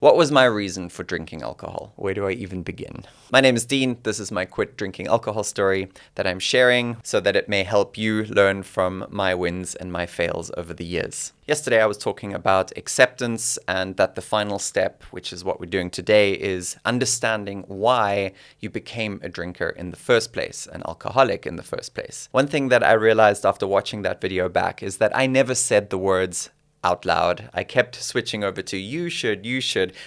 What was my reason for drinking alcohol? Where do I even begin? My name is Dean. This is my quit drinking alcohol story that I'm sharing so that it may help you learn from my wins and my fails over the years. Yesterday I was talking about acceptance and that the final step, which is what we're doing today, is understanding why you became a drinker in the first place, an alcoholic in the first place. One thing that I realized after watching that video back is that I never said the words out loud. I kept switching over to you should.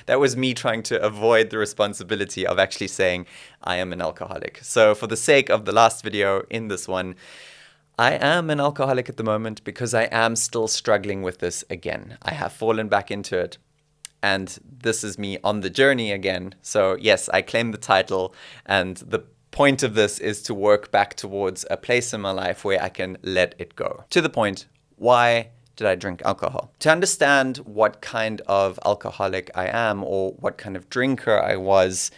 That was me trying to avoid the responsibility of actually saying I am an alcoholic. So for the sake of the last video in this one, I am an alcoholic at the moment because I am still struggling with this again. I have fallen back into it. And this is me on the journey again. So yes, I claim the title, and the point of this is to work back towards a place in my life where I can let it go. To the point, why did I drink alcohol? To understand what kind of alcoholic I am or what kind of drinker I was,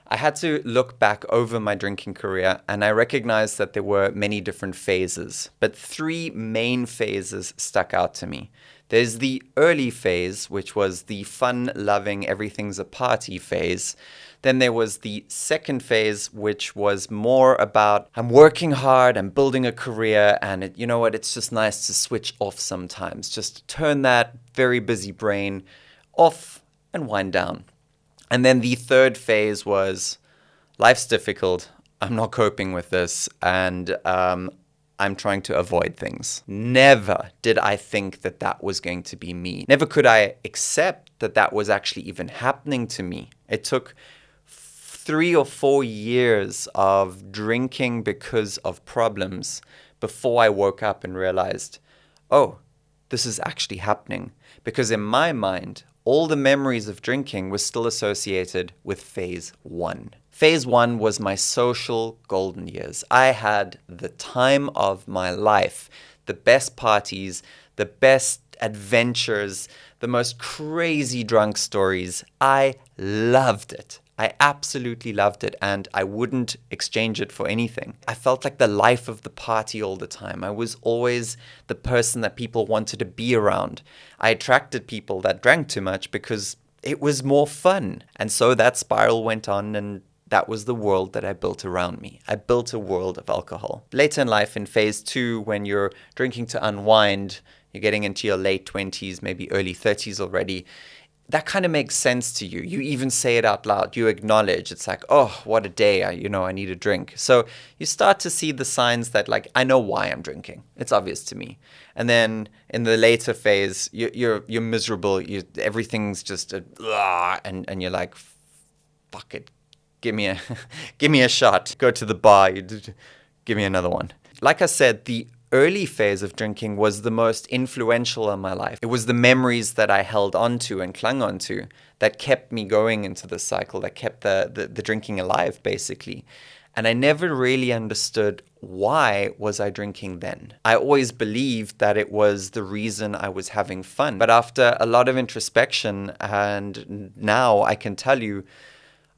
I had to look back over my drinking career, and I recognized that there were many different phases, but three main phases stuck out to me. There's the early phase, which was the fun-loving, everything's a party phase. Then there was the second phase, which was more about I'm working hard, I'm building a career, and you know what, it's just nice to switch off sometimes. Just turn that very busy brain off and wind down. And then the third phase was life's difficult, I'm not coping with this, and I'm trying to avoid things. Never did I think that that was going to be me. Never could I accept that that was actually even happening to me. It took 3 or 4 years of drinking because of problems before I woke up and realized, oh, this is actually happening. Because in my mind, all the memories of drinking were still associated with phase 1. Phase 1 was my social golden years. I had the time of my life, the best parties, the best adventures, the most crazy drunk stories. I loved it. I absolutely loved it, and I wouldn't exchange it for anything. I felt like the life of the party all the time. I was always the person that people wanted to be around. I attracted people that drank too much because it was more fun. And so that spiral went on, and that was the world that I built around me. I built a world of alcohol. Later in life, in phase 2, when you're drinking to unwind, you're getting into your late 20s, maybe early 30s already, that kind of makes sense to you. You even say it out loud. You acknowledge. It's like, oh, what a day. I need a drink. So you start to see the signs that, like, I know why I'm drinking. It's obvious to me. And then in the later phase, you're miserable. Everything's just and you're like, fuck it. Give me a shot. Go to the bar. Give me another one. Like I said, the early phase of drinking was the most influential in my life. It was the memories that I held onto and clung onto that kept me going into the cycle, that kept the drinking alive, basically. And I never really understood why was I drinking then. I always believed that it was the reason I was having fun. But after a lot of introspection, and now I can tell you,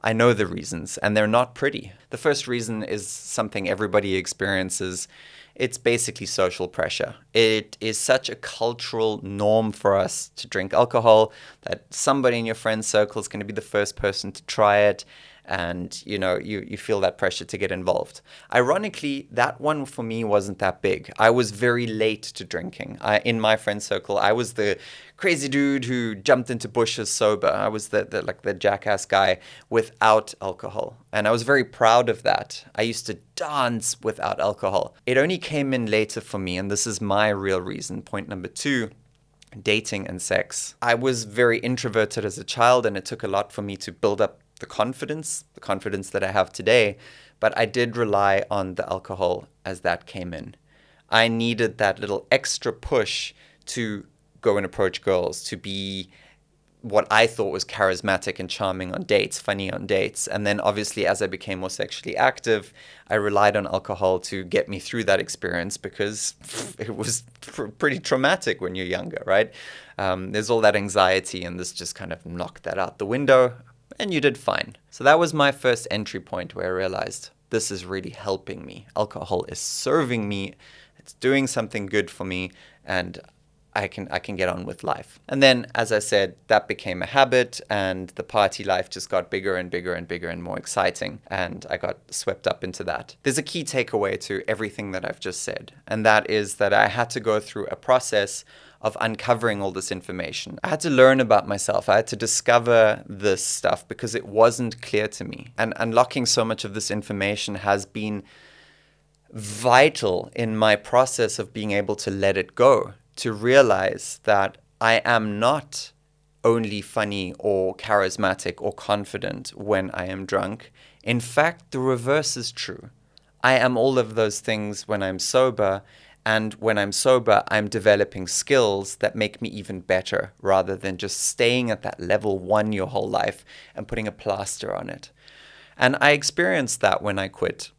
I know the reasons, and they're not pretty. The first reason is something everybody experiences. It's basically social pressure. It is such a cultural norm for us to drink alcohol that somebody in your friend circle is going to be the first person to try it, and you feel that pressure to get involved. Ironically, that one for me wasn't that big. I was very late to drinking. In my friend circle, I was the crazy dude who jumped into bushes sober. I was the jackass guy without alcohol, and I was very proud of that. I used to dance without alcohol. It only came in later for me, and this is my real reason. Point number 2. Dating and sex. I was very introverted as a child, and it took a lot for me to build up the confidence that I have today, but I did rely on the alcohol as that came in. I needed that little extra push to go and approach girls, to be what I thought was charismatic and charming on dates, funny on dates. And then obviously as I became more sexually active, I relied on alcohol to get me through that experience because it was pretty traumatic when you're younger, right? There's all that anxiety, and this just kind of knocked that out the window, and you did fine. So that was my first entry point where I realized this is really helping me. Alcohol is serving me. It's doing something good for me, and I can get on with life. And then, as I said, that became a habit, and the party life just got bigger and bigger and bigger and more exciting, and I got swept up into that. There's a key takeaway to everything that I've just said, and that is that I had to go through a process of uncovering all this information. I had to learn about myself. I had to discover this stuff because it wasn't clear to me. And unlocking so much of this information has been vital in my process of being able to let it go, to realize that I am not only funny or charismatic or confident when I am drunk. In fact, the reverse is true. I am all of those things when I'm sober, and when I'm sober, I'm developing skills that make me even better rather than just staying at that level 1 your whole life and putting a plaster on it. And I experienced that when I quit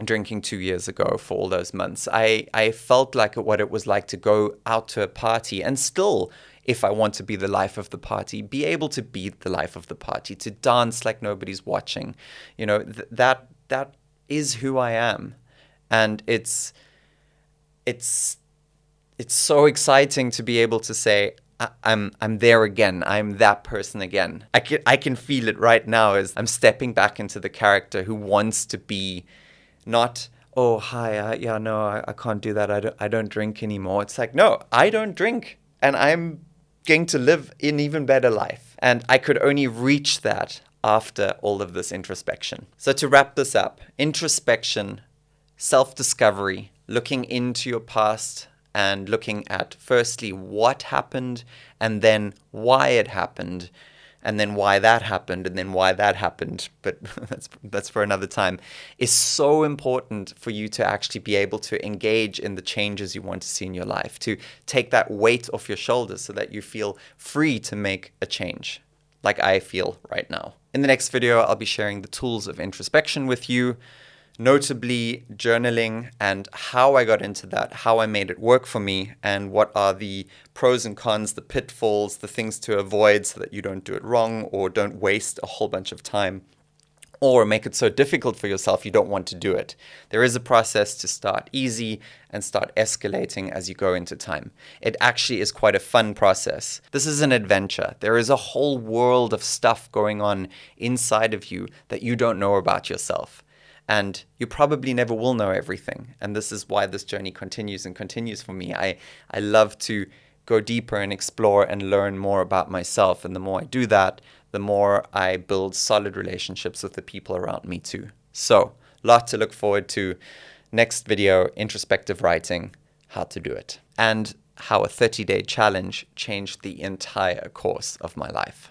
drinking 2 years ago for all those months. I felt like what it was like to go out to a party and still, if I want to be the life of the party, be able to be the life of the party, to dance like nobody's watching. You know, that is who I am. And it's so exciting to be able to say, I'm there again. I'm that person again. I can feel it right now as I'm stepping back into the character who wants to be not, oh, hi, I can't do that. I don't drink anymore. It's like, no, I don't drink, and I'm going to live an even better life. And I could only reach that after all of this introspection. So to wrap this up, introspection, self-discovery, looking into your past and looking at firstly what happened, and then why it happened, and then why that happened, and then why that happened, but that's for another time, is so important for you to actually be able to engage in the changes you want to see in your life, to take that weight off your shoulders so that you feel free to make a change, like I feel right now. In the next video, I'll be sharing the tools of introspection with you, notably journaling and how I got into that, how I made it work for me, and what are the pros and cons, the pitfalls, the things to avoid so that you don't do it wrong or don't waste a whole bunch of time or make it so difficult for yourself you don't want to do it. There is a process to start easy and start escalating as you go into time. It actually is quite a fun process. This is an adventure. There is a whole world of stuff going on inside of you that you don't know about yourself. And you probably never will know everything. And this is why this journey continues and continues for me. I love to go deeper and explore and learn more about myself. And the more I do that, the more I build solid relationships with the people around me too. So, lot to look forward to. Next video, introspective writing, how to do it. And how a 30-day challenge changed the entire course of my life.